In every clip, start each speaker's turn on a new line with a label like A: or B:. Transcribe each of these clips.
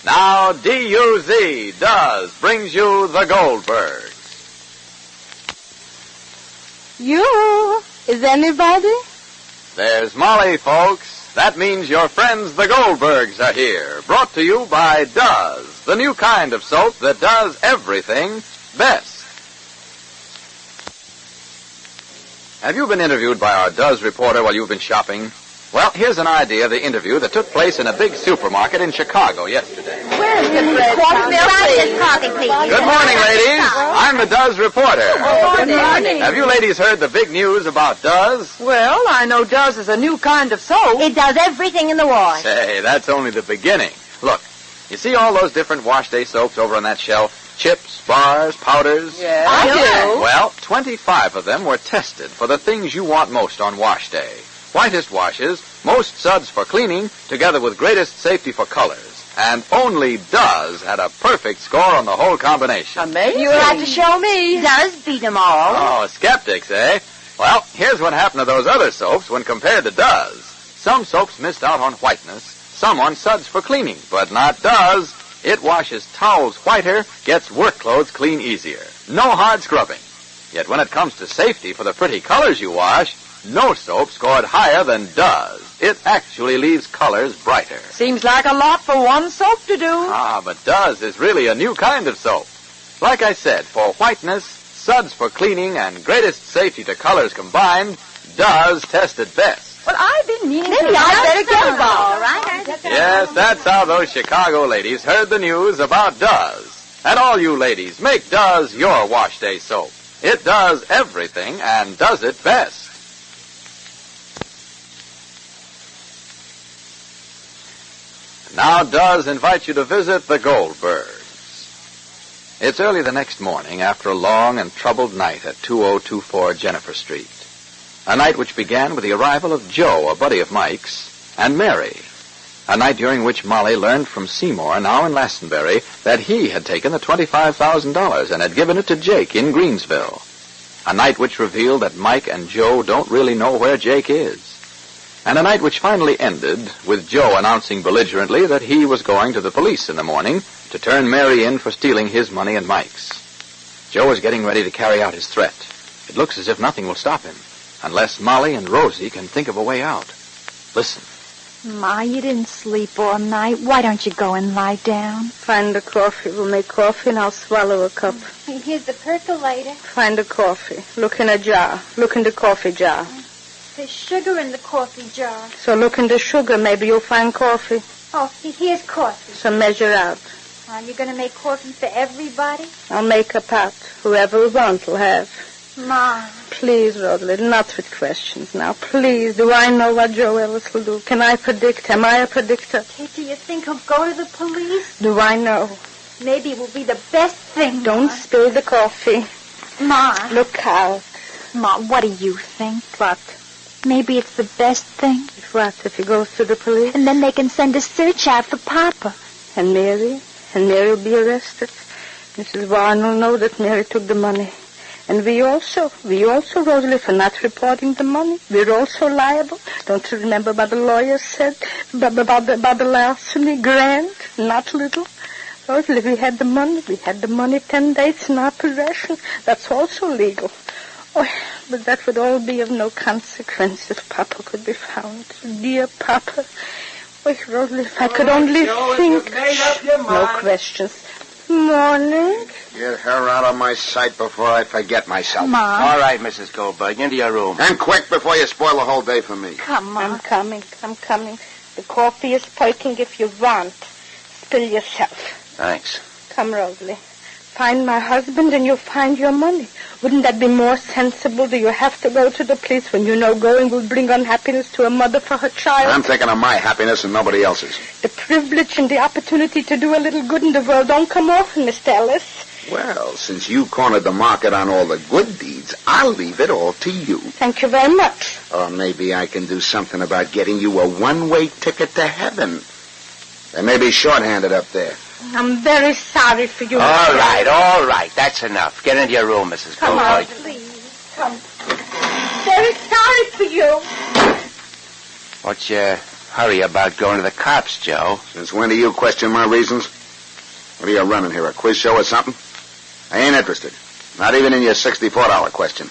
A: Now, D-U-Z, does, brings you the Goldbergs.
B: You? Is anybody?
A: There's Molly, folks. That means your friends, the Goldbergs, are here. Brought to you by Does, the new kind of soap that does everything best. Have you been interviewed by our Does reporter while you've been shopping? Well, here's an idea of the interview that took place in a big supermarket in Chicago yesterday.
B: Where is the bread?
C: Coffee, please.
A: Good morning, ladies. I'm the Does reporter.
B: Good morning.
A: Have you ladies heard the big news about Does?
B: Well, I know Does is a new kind of soap.
C: It does everything in the wash.
A: Say, that's only the beginning. Look, you see all those different wash day soaps over on that shelf? Chips, bars, powders?
B: Yes, I do.
A: Well, 25 of them were tested for the things you want most on wash day. Whitest washes, most suds for cleaning, together with greatest safety for colors. And only Does had a perfect score on the whole combination.
B: Amazing. You'll have to show me.
C: Does beat them all.
A: Oh, skeptics, eh? Well, here's what happened to those other soaps when compared to Does. Some soaps missed out on whiteness, some on suds for cleaning, but not Does. It washes towels whiter, gets work clothes clean easier. No hard scrubbing. Yet when it comes to safety for the pretty colors you wash, no soap scored higher than Does. It actually leaves colors brighter.
B: Seems like a lot for one soap to do.
A: Ah, but Does is really a new kind of soap. Like I said, for whiteness, suds for cleaning, and greatest safety to colors combined, Does tested best.
B: Well, I've been meaning
C: Maybe
B: to.
C: I better get
B: involved.
C: all right.
A: Yes, that's how those Chicago ladies heard the news about Does. And all you ladies, make Does your wash day soap. It does everything and does it best. Now Does invite you to visit the Goldbergs. It's early the next morning after a long and troubled night at 2024 Jennifer Street. A night which began with the arrival of Joe, a buddy of Mike's, and Mary. A night during which Molly learned from Seymour, now in Lastonbury, that he had taken the $25,000 and had given it to Jake in Greensville. A night which revealed that Mike and Joe don't really know where Jake is. And a night which finally ended with Joe announcing belligerently that he was going to the police in the morning to turn Mary in for stealing his money and Mike's. Joe is getting ready to carry out his threat. It looks as if nothing will stop him, unless Molly and Rosie can think of a way out. Listen.
D: Ma, you didn't sleep all night. Why don't you go and lie down?
E: Find the coffee. We'll make coffee and I'll swallow a cup.
F: Here's the percolator.
E: Find the coffee. Look in a jar. Look in the coffee jar.
F: There's sugar in the coffee jar.
E: So look in the sugar. Maybe you'll find coffee.
F: Oh, here's coffee.
E: So measure out.
F: You're going to make coffee for everybody?
E: I'll make a pot. Whoever will want will have.
F: Ma.
E: Please, Rosalie, not with questions now. Please, do I know what Joe Ellis will do? Can I predict? Am I a predictor?
F: Hey, do you think he'll go to the police?
E: Do I know?
F: Maybe it will be the best thing.
E: Don't spill the coffee.
F: Ma.
E: Look out.
D: Ma, what do you think?
E: What?
D: Maybe it's the best thing.
E: If what? If he goes to the police?
D: And then they can send a search out for Papa.
E: And Mary? And Mary will be arrested. Mrs. Warren will know that Mary took the money. And we also, Rosalie, for not reporting the money. We're also liable. Don't you remember what the lawyer said about the larceny? Grand, not little. Rosalie, we had the money. We had the money 10 days in our possession. That's also legal. Oh, but that would all be of no consequence if Papa could be found. Dear Papa. Oh, Rosalie, if I could only think. No questions. Morning.
G: Get her out of my sight before I forget myself.
D: Mom.
G: All right, Mrs. Goldberg, into your room. And quick before you spoil the whole day for me.
D: Come on.
E: I'm coming. The coffee is perking if you want. Spill yourself.
G: Thanks.
E: Come, Rosalie. Find my husband and you'll find your money. Wouldn't that be more sensible? Do you have to go to the police when you know going will bring unhappiness to a mother for her child?
G: I'm thinking of my happiness and nobody else's.
E: The privilege and the opportunity to do a little good in the world don't come often, Mr. Ellis.
G: Well, since you cornered the market on all the good deeds, I'll leave it all to you.
E: Thank you very much.
G: Or maybe I can do something about getting you a one-way ticket to heaven. They may be short-handed up there.
E: I'm very sorry for you.
H: All right. That's enough. Get into your room, Mrs.
E: Come on,
H: Goldberg.
E: please. Come. Very sorry for you.
H: What's your hurry about going to the cops, Joe.
G: Since when do you question my reasons? What are you running here, a quiz show or something? I ain't interested. Not even in your $64 question.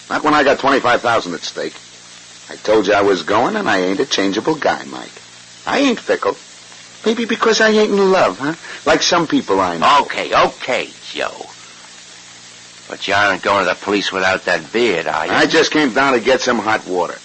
G: Not when I got $25,000 at stake. I told you I was going, and I ain't a changeable guy, Mike. I ain't fickle. Maybe because I ain't in love, huh? Like some people I know.
H: Okay, Joe. But you aren't going to the police without that beard, are you?
G: I just came down to get some hot water.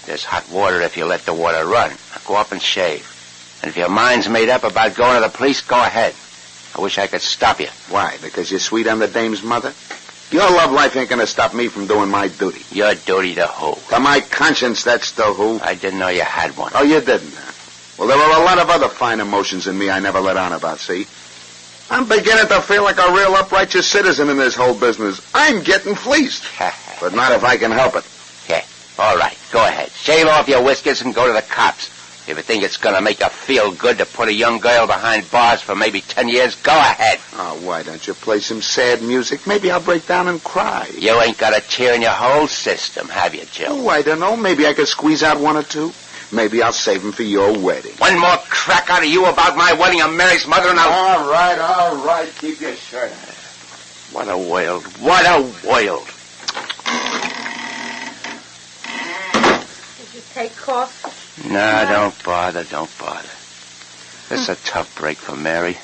H: There's hot water if you let the water run. Now go up and shave. And if your mind's made up about going to the police, go ahead. I wish I could stop you.
G: Why? Because you're sweet on the dame's mother? Your love life ain't gonna stop me from doing my duty.
H: Your duty to who?
G: To my conscience, that's the who.
H: I didn't know you had one.
G: Oh, you didn't, huh? Well, there were a lot of other fine emotions in me I never let on about, see? I'm beginning to feel like a real uprighteous citizen in this whole business. I'm getting fleeced. But not if I can help it.
H: Yeah, all right, go ahead. Shave off your whiskers and go to the cops. If you think it's going to make you feel good to put a young girl behind bars for maybe 10 years, go ahead.
G: Oh, why don't you play some sad music? Maybe I'll break down and cry.
H: You ain't got a tear in your whole system, have you, Joe?
G: Oh, I don't know. Maybe I could squeeze out one or two. Maybe I'll save them for your wedding.
H: One more crack out of you about my wedding of Mary's mother and I'll...
G: All right. Keep your shirt on.
H: What a world. What a world.
E: Did you take coffee?
H: No, don't bother. It's a tough break for Mary.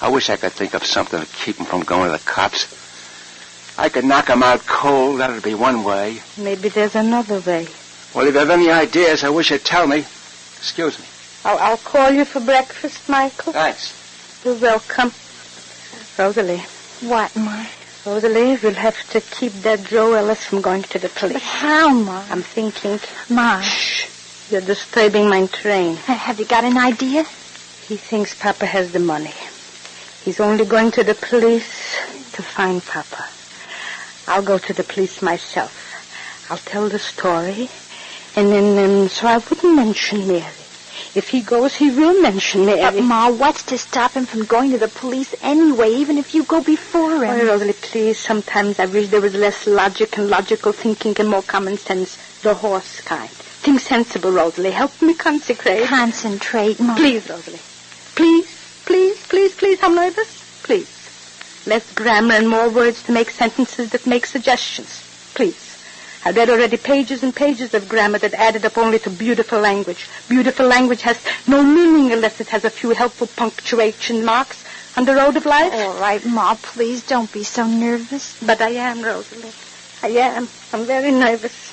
H: I wish I could think of something to keep him from going to the cops. I could knock him out cold. That'd be one way.
E: Maybe there's another way.
H: Well, if you have any ideas, I wish you'd tell me. Excuse me.
E: I'll call you for breakfast, Michael.
H: Thanks.
E: You're welcome. Rosalie.
D: What, Ma?
E: Rosalie, we'll have to keep that Joe Ellis from going to the police.
D: But how, Ma?
E: I'm thinking.
D: Ma.
E: Shh. You're disturbing my train.
D: Have you got an idea?
E: He thinks Papa has the money. He's only going to the police to find Papa. I'll go to the police myself. I'll tell the story, and then so I wouldn't mention Mary. If he goes, he will mention Mary.
D: But, Ma, what's to stop him from going to the police anyway, even if you go before him?
E: Oh, Rosalie, please, sometimes I wish there was less logic and logical thinking and more common sense, the horse kind. Think sensible, Rosalie. Help me concentrate.
D: Concentrate, Ma.
E: Please, Rosalie. Please. I'm nervous. Please. Less grammar and more words to make sentences that make suggestions. Please. I've read already pages and pages of grammar that added up only to beautiful language. Beautiful language has no meaning unless it has a few helpful punctuation marks on the road of life.
D: All right, Ma, please don't be so nervous.
E: But I am, Rosalie. I am. I'm very nervous.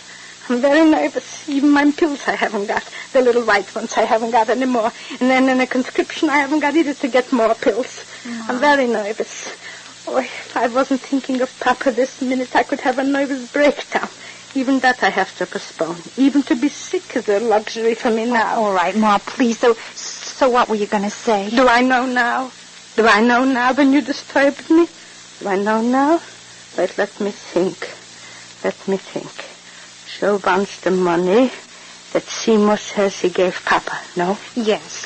E: Even my pills I haven't got. The little white ones I haven't got anymore. And then in a conscription I haven't got either to get more pills. I'm very nervous. Oh, if I wasn't thinking of Papa this minute, I could have a nervous breakdown. Even that I have to postpone. Even to be sick is a luxury for me now.
D: All right, Ma, please. So what were you going to say?
E: Do I know now? When you disturbed me? Do I know now? Wait, let me think. Joe wants the money that Seymour says he gave Papa, no?
D: Yes.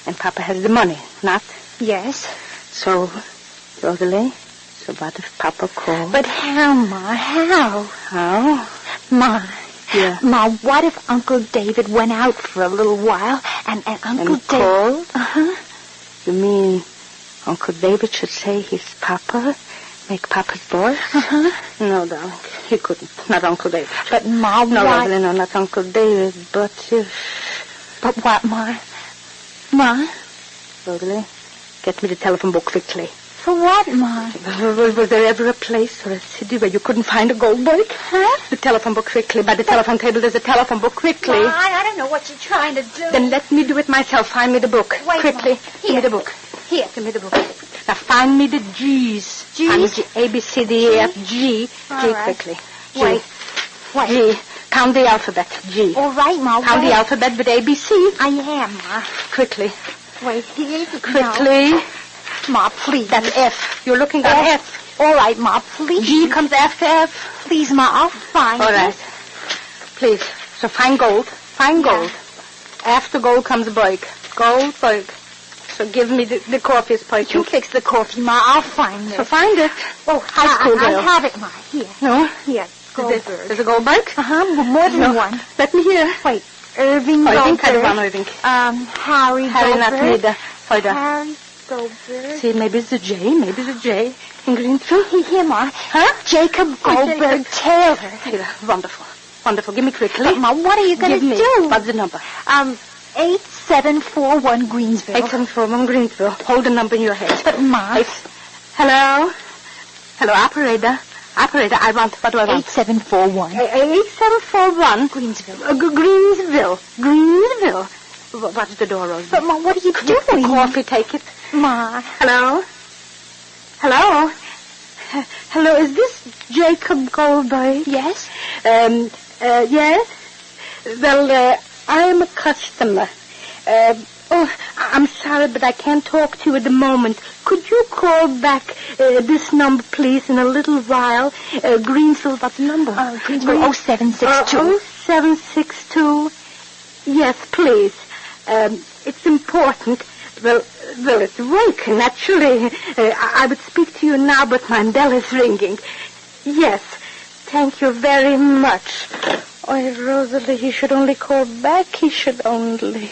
E: And Papa has the money, not?
D: Yes.
E: So, Rosalie, so what if Papa called?
D: But how, Ma? How?
E: How?
D: Ma.
E: Yeah.
D: Ma, what if Uncle David went out for a little while and Uncle David...
E: called?
D: Uh-huh.
E: You mean Uncle David should say he's Papa? Make Papa's boss?
D: Uh-huh.
E: No, darling. He couldn't. Not Uncle David.
D: But, Ma,
E: No,
D: why...
E: Rosalie, no, not Uncle David, but if...
D: But what, Ma? Ma?
E: Rosalie, get me the telephone book quickly.
D: For what, Ma?
E: Was there ever a place or a city where you couldn't find a Goldberg?
D: Huh?
E: The telephone book quickly. By the telephone table, there's a telephone book quickly.
D: Ma, I don't know what you're trying to do.
E: Then let me do it myself. Find me the book.
D: Wait,
E: quickly.
D: Ma.
E: Give me the book.
D: Here.
E: Give me the book. Now find me the G's.
D: G's?
E: Find G, A, B, C, D, E, F, G.
D: All
E: G
D: right.
E: quickly. G.
D: Wait.
E: G. Count the alphabet. G.
D: All right, Ma.
E: Count the alphabet with A, B, C.
D: I am, Ma.
E: Quickly.
D: Wait, here.
E: Quickly.
D: No. Ma, please.
E: That's F. You're looking at F.
D: All right, Ma, please.
E: G comes after F.
D: Please, Ma, I'll find
E: All
D: it.
E: right. Please. So find gold. Find gold. After gold comes Berg. Goldberg. So give me the coffee, Spike.
D: You fix the coffee, Ma. I'll find it.
E: So find it.
D: Oh,
E: high school girl.
D: I have it, Ma. Here.
E: No?
D: Here.
E: Goldberg. There's a Goldberg?
D: Uh-huh. More than one.
E: Let me hear.
D: Wait. Irving
E: Irving,
D: Goldberg.
E: one Irving.
D: Harry
E: Harry, not
D: Goldberg.
E: Rita. Hold on.
D: Harry Goldberg.
E: See, maybe it's a J, maybe it's a J. In Greenfield.
D: Here, Ma.
E: Huh?
D: Jacob Goldberg Taylor.
E: Taylor, wonderful. Wonderful. Give me quickly.
D: But, Ma, what are you going to
E: Give me.
D: do?
E: What's the number?
D: 8741 Greensville.
E: 8741 Greenfield. Hold the number in your head.
D: But, Ma.
E: Hello? Hello, operator. Operator, what do I want?
D: 8741.
E: 8741.
D: Greensville.
E: Greensville. What's the door, Rose?
D: But, Ma, what are you doing?
E: Coffee, take it.
D: Ma.
E: Hello? Hello? Hello, is this Jacob Goldberg?
D: Yes?
E: Yes? Well, I am a customer. I'm sorry, but I can't talk to you at the moment. Could you call back this number, please, in a little while? Greenfield, what's the number?
D: Greenville 0762.
E: 0762. Yes, please. It's important. Well, it's working, naturally. I would speak to you now, but my bell is ringing. Yes, thank you very much. Oh, Rosalie, he should only call back. He should only...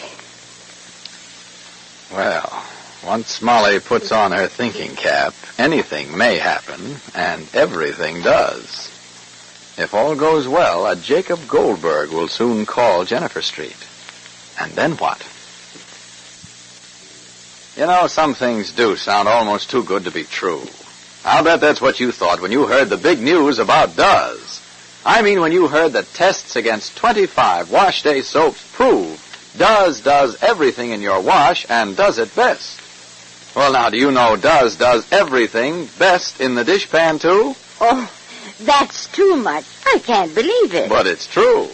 A: Well, once Molly puts on her thinking cap, anything may happen, and everything does. If all goes well, a Jacob Goldberg will soon call Jennifer Street. And then what? You know, some things do sound almost too good to be true. I'll bet that's what you thought when you heard the big news about Does. I mean when you heard that tests against 25 wash day soaps prove Does everything in your wash and does it best. Well, now, do you know Does everything best in the dishpan, too?
C: Oh, that's too much. I can't believe it.
A: But it's true.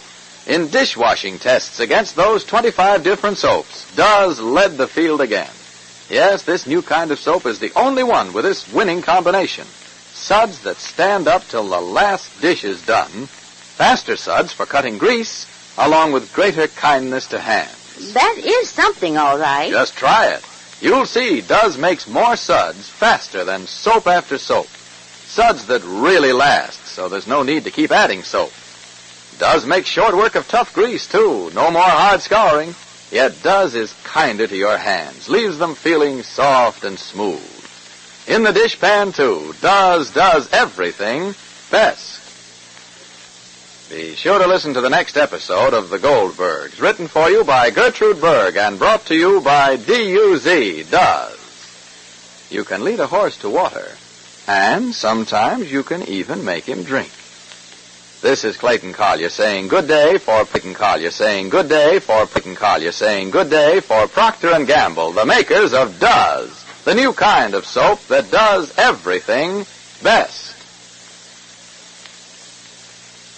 A: In dishwashing tests against those 25 different soaps, Does led the field again. Yes, this new kind of soap is the only one with this winning combination. Suds that stand up till the last dish is done, faster suds for cutting grease, along with greater kindness to hands.
C: That is something, all right.
A: Just try it. You'll see Does makes more suds faster than soap after soap. Suds that really last, so there's no need to keep adding soap. Does make short work of tough grease, too. No more hard scouring. Yet Does is kinder to your hands, leaves them feeling soft and smooth. In the dishpan, too, Does everything best. Be sure to listen to the next episode of The Goldbergs, written for you by Gertrude Berg and brought to you by DUZ, Does. You can lead a horse to water, and sometimes you can even make him drink. This is Clayton Collier saying good day for Clayton Collier saying good day for Clayton Collier saying good day for Procter & Gamble, the makers of Does, the new kind of soap that does everything best.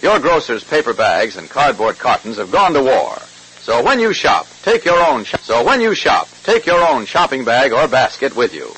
A: Your grocer's paper bags and cardboard cartons have gone to war. So when you shop, take your own shopping bag or basket with you.